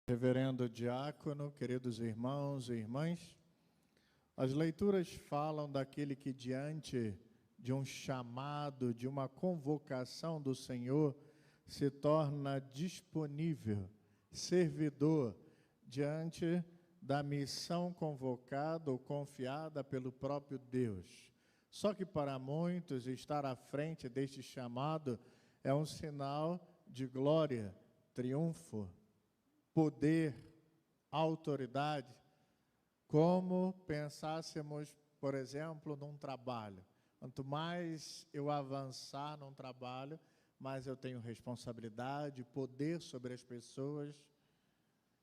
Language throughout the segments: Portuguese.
Reverendo Diácono, queridos irmãos e irmãs, as leituras falam daquele que diante de um chamado, de uma convocação do Senhor, se torna disponível, servidor, diante da missão convocada ou confiada pelo próprio Deus. Só que para muitos estar à frente deste chamado é um sinal de glória, triunfo, poder, autoridade, como pensássemos, por exemplo, num trabalho. Quanto mais eu avançar num trabalho, mais eu tenho responsabilidade, poder sobre as pessoas,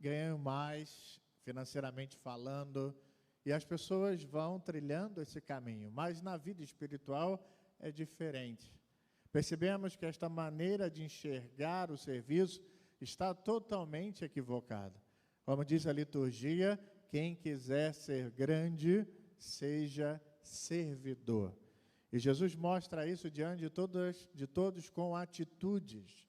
ganho mais, financeiramente falando, e as pessoas vão trilhando esse caminho. Mas na vida espiritual é diferente. Percebemos que esta maneira de enxergar o serviço está totalmente equivocada. Como diz a liturgia, quem quiser ser grande, seja servidor. E Jesus mostra isso diante de todos com atitudes.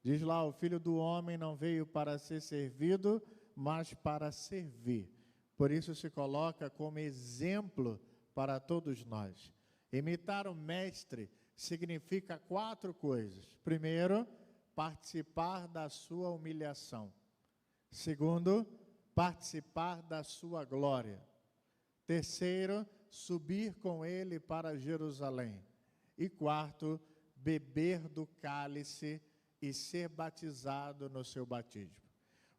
Diz lá, o Filho do Homem não veio para ser servido, mas para servir. Por isso se coloca como exemplo para todos nós. Imitar o Mestre significa 4 coisas. Primeiro, participar da sua humilhação. Segundo, participar da sua glória. Terceiro, subir com ele para Jerusalém. E quarto, beber do cálice e ser batizado no seu batismo.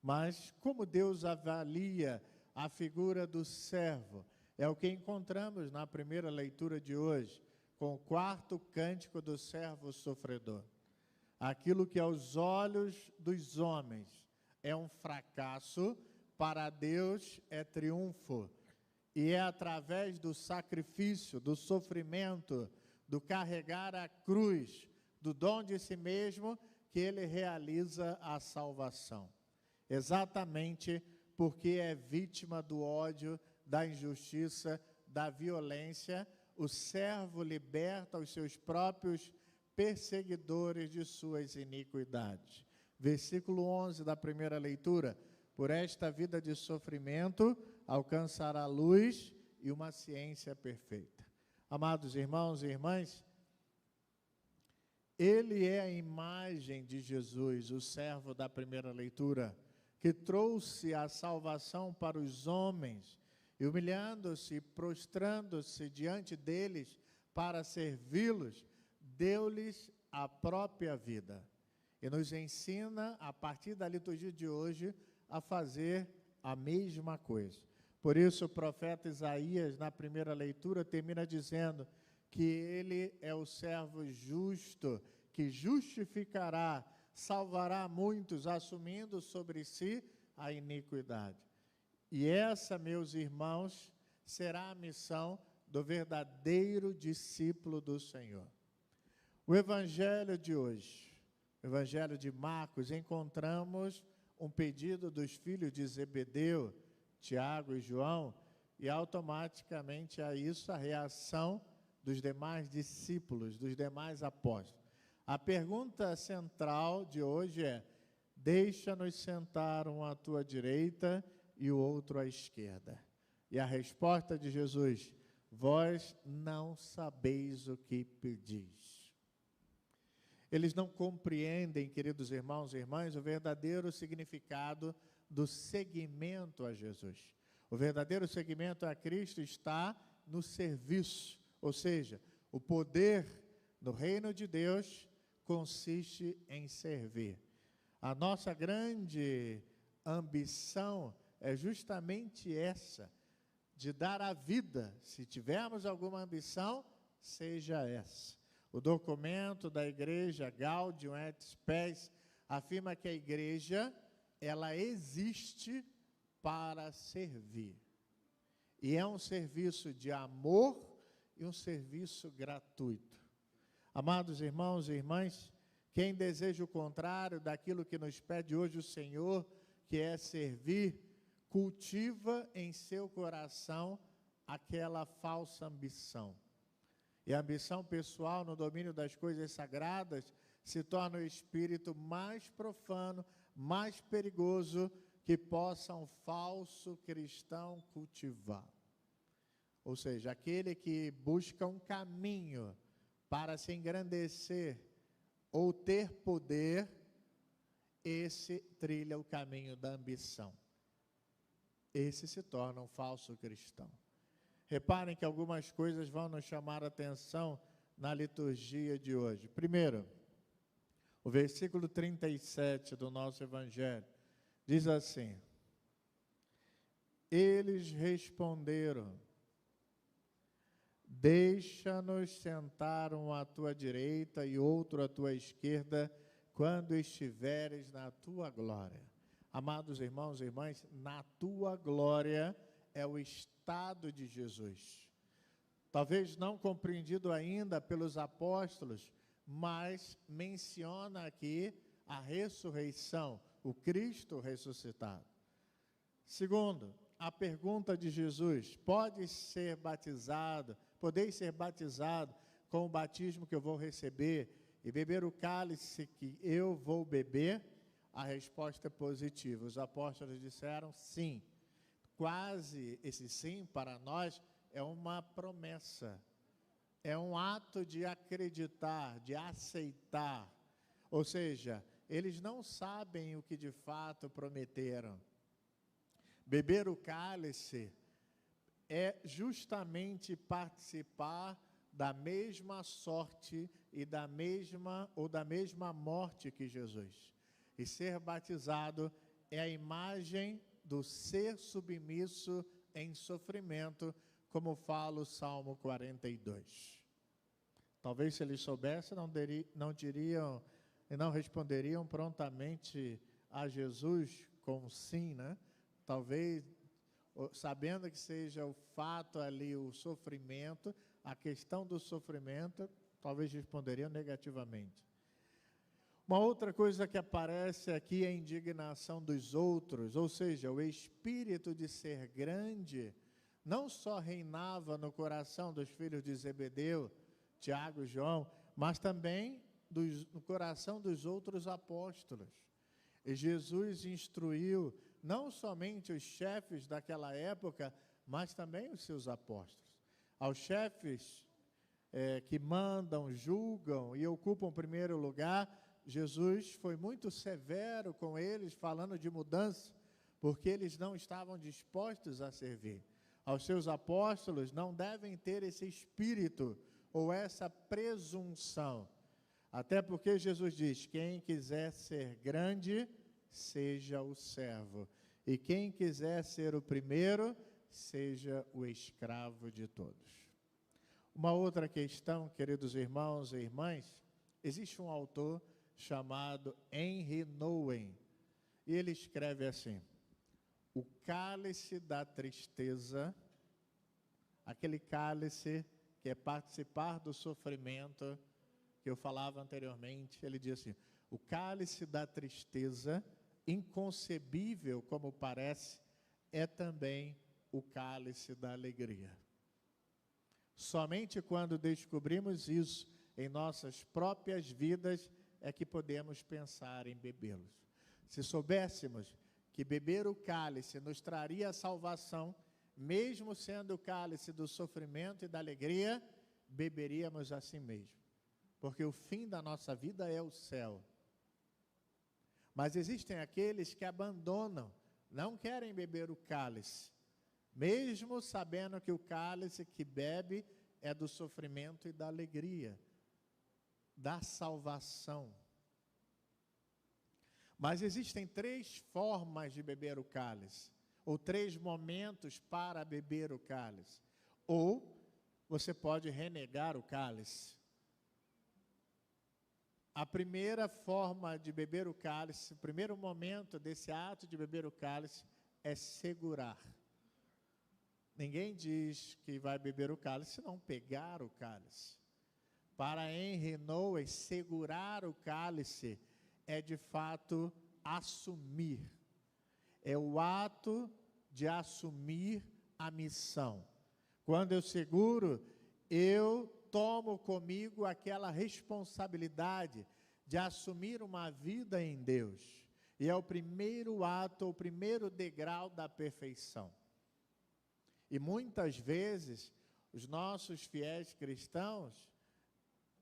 Mas como Deus avalia a figura do servo? É o que encontramos na primeira leitura de hoje, com o 4º cântico do servo sofredor. Aquilo que aos olhos dos homens é um fracasso, para Deus é triunfo. E é através do sacrifício, do sofrimento, do carregar a cruz, do dom de si mesmo, que ele realiza a salvação. Exatamente porque é vítima do ódio, da injustiça, da violência, o servo liberta os seus próprios perseguidores de suas iniquidades. Versículo 11 da primeira leitura: por esta vida de sofrimento alcançará luz e uma ciência perfeita. Amados irmãos e irmãs, ele é a imagem de Jesus, o servo da primeira leitura, que trouxe a salvação para os homens, e humilhando-se, prostrando-se diante deles para servi-los, deu-lhes a própria vida. E nos ensina, a partir da liturgia de hoje, a fazer a mesma coisa. Por isso o profeta Isaías, na primeira leitura, termina dizendo que ele é o servo justo, que justificará, salvará muitos, assumindo sobre si a iniquidade. E essa, meus irmãos, será a missão do verdadeiro discípulo do Senhor. O evangelho de hoje, o evangelho de Marcos, encontramos um pedido dos filhos de Zebedeu, Tiago e João, e automaticamente a isso a reação dos demais discípulos, dos demais apóstolos. A pergunta central de hoje é: deixa-nos sentar um à tua direita e o outro à esquerda. E a resposta de Jesus: vós não sabeis o que pedis. Eles não compreendem, queridos irmãos e irmãs, o verdadeiro significado do seguimento a Jesus. O verdadeiro seguimento a Cristo está no serviço, ou seja, o poder no reino de Deus consiste em servir. A nossa grande ambição é justamente essa, de dar a vida. Se tivermos alguma ambição, seja essa. O documento da igreja Gaudium et Spes afirma que a igreja, ela existe para servir. E é um serviço de amor e um serviço gratuito. Amados irmãos e irmãs, quem deseja o contrário daquilo que nos pede hoje o Senhor, que é servir, cultiva em seu coração aquela falsa ambição. E a ambição pessoal no domínio das coisas sagradas se torna o espírito mais profano, mais perigoso que possa um falso cristão cultivar. Ou seja, aquele que busca um caminho para se engrandecer ou ter poder, esse trilha o caminho da ambição. Esse se torna um falso cristão. Reparem que algumas coisas vão nos chamar a atenção na liturgia de hoje. Primeiro, o versículo 37 do nosso Evangelho diz assim: eles responderam: deixa-nos sentar um à tua direita e outro à tua esquerda, quando estiveres na tua glória. Amados irmãos e irmãs, na tua glória é o estado de Jesus. Talvez não compreendido ainda pelos apóstolos, mas menciona aqui a ressurreição, o Cristo ressuscitado. Segundo, a pergunta de Jesus: podeis ser batizado com o batismo que eu vou receber e beber o cálice que eu vou beber? A resposta é positiva. Os apóstolos disseram sim. Quase esse sim para nós é uma promessa, é um ato de acreditar, de aceitar. Ou seja, eles não sabem o que de fato prometeram. Beber o cálice é justamente participar da mesma sorte e da mesma morte que Jesus. E ser batizado é a imagem do ser submisso em sofrimento, como fala o Salmo 42. Talvez se eles soubessem, não diriam e não responderiam prontamente a Jesus com sim, né? Talvez, sabendo que seja o fato ali, o sofrimento, a questão do sofrimento, talvez responderiam negativamente. Uma outra coisa que aparece aqui é a indignação dos outros, ou seja, o espírito de ser grande não só reinava no coração dos filhos de Zebedeu, Tiago e João, mas também no coração dos outros apóstolos. E Jesus instruiu não somente os chefes daquela época, mas também os seus apóstolos. Aos chefes que mandam, julgam e ocupam o primeiro lugar, Jesus foi muito severo com eles, falando de mudança, porque eles não estavam dispostos a servir. Aos seus apóstolos não devem ter esse espírito ou essa presunção. Até porque Jesus diz: quem quiser ser grande, seja o servo. E quem quiser ser o primeiro, seja o escravo de todos. Uma outra questão, queridos irmãos e irmãs, existe um autor chamado Henry Nouwen, e ele escreve assim: o cálice da tristeza, aquele cálice que é participar do sofrimento, que eu falava anteriormente, ele diz assim: o cálice da tristeza, inconcebível como parece, é também o cálice da alegria. Somente quando descobrimos isso em nossas próprias vidas é que podemos pensar em bebê-los. Se soubéssemos que beber o cálice nos traria a salvação, mesmo sendo o cálice do sofrimento e da alegria, beberíamos assim mesmo. Porque o fim da nossa vida é o céu. Mas existem aqueles que abandonam, não querem beber o cálice, mesmo sabendo que o cálice que bebe é do sofrimento e da alegria, da salvação. Mas existem 3 formas de beber o cálice, ou 3 momentos para beber o cálice. Ou você pode renegar o cálice. A primeira forma de beber o cálice, o primeiro momento desse ato de beber o cálice é segurar. Ninguém diz que vai beber o cálice se não pegar o cálice. Para Henry Nouwen, segurar o cálice é de fato assumir. É o ato de assumir a missão. Quando eu seguro, eu tomo comigo aquela responsabilidade de assumir uma vida em Deus. E é o primeiro ato, o primeiro degrau da perfeição. E muitas vezes, os nossos fiéis cristãos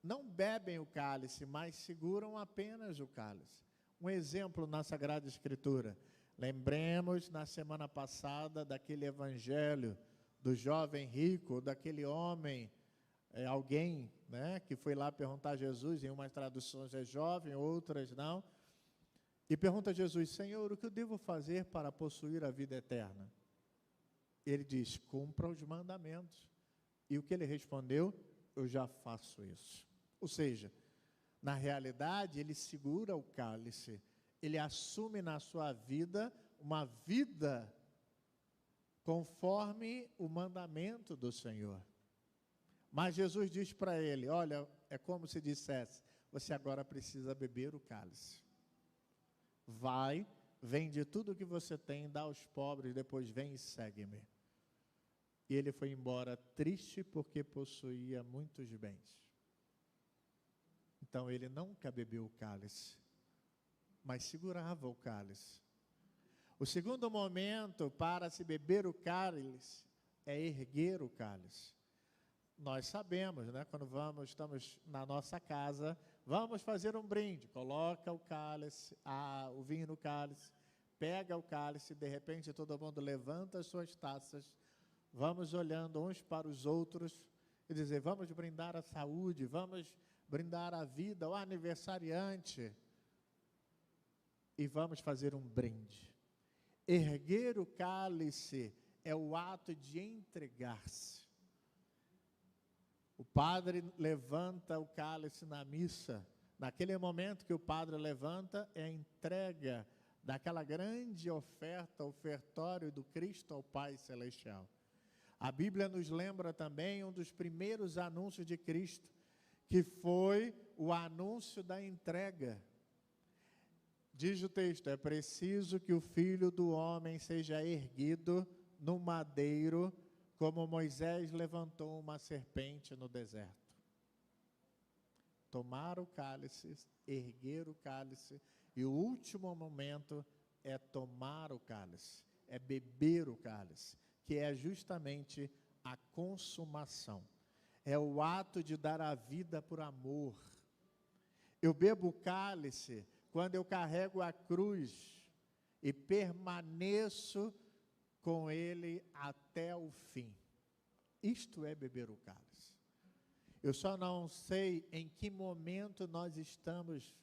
não bebem o cálice, mas seguram apenas o cálice. Um exemplo na Sagrada Escritura. Lembremos na semana passada daquele evangelho do jovem rico, daquele homem, alguém, né, que foi lá perguntar a Jesus, em umas traduções é jovem, outras não, e pergunta a Jesus: Senhor, o que eu devo fazer para possuir a vida eterna? Ele diz: cumpra os mandamentos. E o que ele respondeu? Eu já faço isso. Ou seja, na realidade, ele segura o cálice, ele assume na sua vida uma vida conforme o mandamento do Senhor. Mas Jesus diz para ele: olha, é como se dissesse, você agora precisa beber o cálice. Vai, vende tudo o que você tem, dá aos pobres, depois vem e segue-me. E ele foi embora triste porque possuía muitos bens. Então ele nunca bebeu o cálice, mas segurava o cálice. O segundo momento para se beber o cálice é erguer o cálice. Nós sabemos, né, quando estamos na nossa casa, vamos fazer um brinde, coloca o cálice, o vinho no cálice, pega o cálice, de repente todo mundo levanta as suas taças, vamos olhando uns para os outros e dizer: vamos brindar a saúde, vamos brindar a vida, o aniversariante, e vamos fazer um brinde. Erguer o cálice é o ato de entregar-se. O padre levanta o cálice na missa. Naquele momento que o padre levanta, é a entrega daquela grande oferta, ofertório do Cristo ao Pai Celestial. A Bíblia nos lembra também um dos primeiros anúncios de Cristo, que foi o anúncio da entrega. Diz o texto: é preciso que o Filho do Homem seja erguido no madeiro, como Moisés levantou uma serpente no deserto. Tomar o cálice, erguer o cálice, e o último momento é tomar o cálice, é beber o cálice, que é justamente a consumação. É o ato de dar a vida por amor. Eu bebo o cálice quando eu carrego a cruz e permaneço com ele até o fim. Isto é beber o cálice. Eu só não sei em que momento nós estamos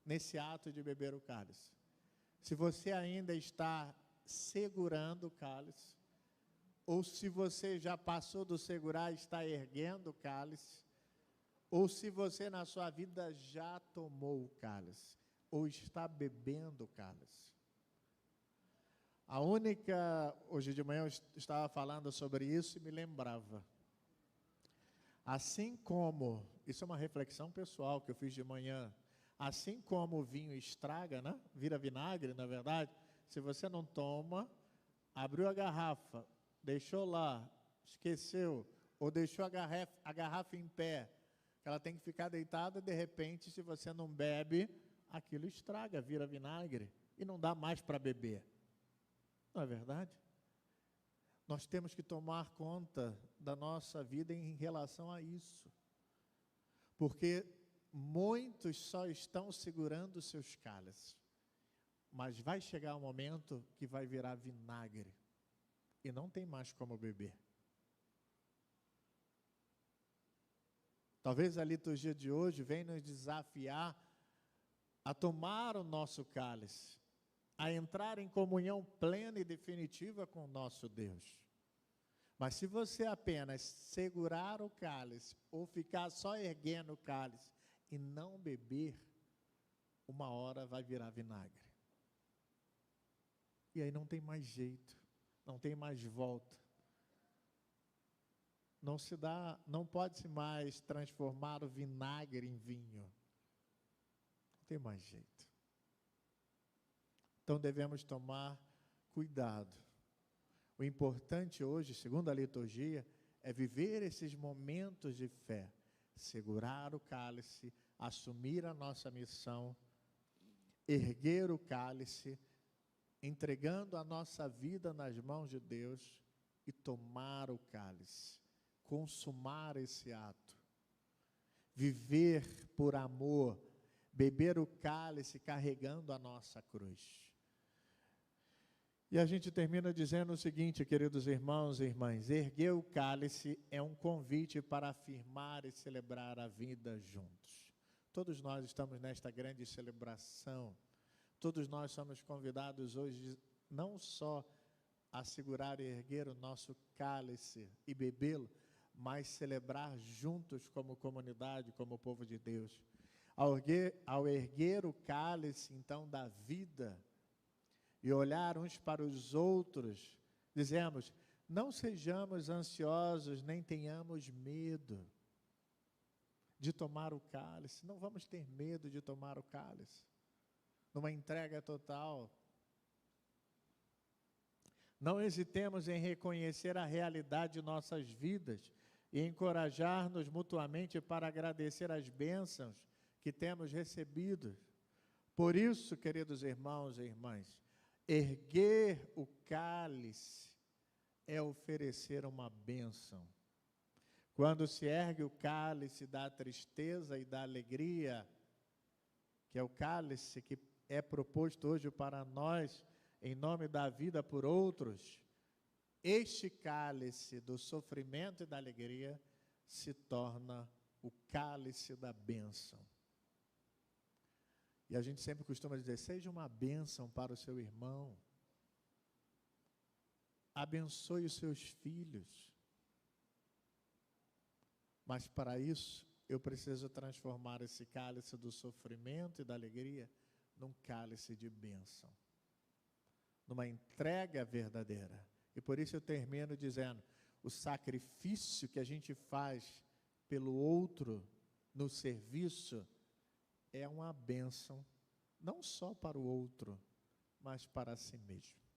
nesse ato de beber o cálice. Se você ainda está segurando o cálice, ou se você já passou do segurar e está erguendo o cálice, ou se você na sua vida já tomou o cálice, ou está bebendo o cálice. Hoje de manhã eu estava falando sobre isso e me lembrava. Assim como, isso é uma reflexão pessoal que eu fiz de manhã, assim como o vinho estraga, né? Vira vinagre, na verdade, se você não toma, abriu a garrafa, deixou lá, esqueceu, ou deixou a garrafa em pé, que ela tem que ficar deitada, de repente, se você não bebe, aquilo estraga, vira vinagre, e não dá mais para beber. Não é verdade? Nós temos que tomar conta da nossa vida em relação a isso. Porque muitos só estão segurando seus cálices. Mas vai chegar um momento que vai virar vinagre. E não tem mais como beber. Talvez a liturgia de hoje venha nos desafiar a tomar o nosso cálice, a entrar em comunhão plena e definitiva com o nosso Deus. Mas se você apenas segurar o cálice, ou ficar só erguendo o cálice e não beber, uma hora vai virar vinagre. E aí não tem mais jeito, não tem mais volta. Não pode-se mais transformar o vinagre em vinho. Não tem mais jeito. Então devemos tomar cuidado. O importante hoje, segundo a liturgia, é viver esses momentos de fé, segurar o cálice, assumir a nossa missão, erguer o cálice, entregando a nossa vida nas mãos de Deus e tomar o cálice, consumar esse ato, viver por amor, beber o cálice carregando a nossa cruz. E a gente termina dizendo o seguinte, queridos irmãos e irmãs, erguer o cálice é um convite para afirmar e celebrar a vida juntos. Todos nós estamos nesta grande celebração, todos nós somos convidados hoje não só a segurar e erguer o nosso cálice e bebê-lo, mas celebrar juntos como comunidade, como povo de Deus. Ao erguer o cálice, então, da vida, e olhar uns para os outros, dizemos, não sejamos ansiosos, nem tenhamos medo de tomar o cálice, não vamos ter medo de tomar o cálice, numa entrega total. Não hesitemos em reconhecer a realidade de nossas vidas e encorajar-nos mutuamente para agradecer as bênçãos que temos recebido. Por isso, queridos irmãos e irmãs, erguer o cálice é oferecer uma bênção. Quando se ergue o cálice da tristeza e da alegria, que é o cálice que é proposto hoje para nós, em nome da vida por outros, este cálice do sofrimento e da alegria se torna o cálice da bênção. E a gente sempre costuma dizer, seja uma bênção para o seu irmão. Abençoe os seus filhos. Mas para isso, eu preciso transformar esse cálice do sofrimento e da alegria num cálice de bênção. Numa entrega verdadeira. E por isso eu termino dizendo, o sacrifício que a gente faz pelo outro no serviço é uma bênção, não só para o outro, mas para si mesmo.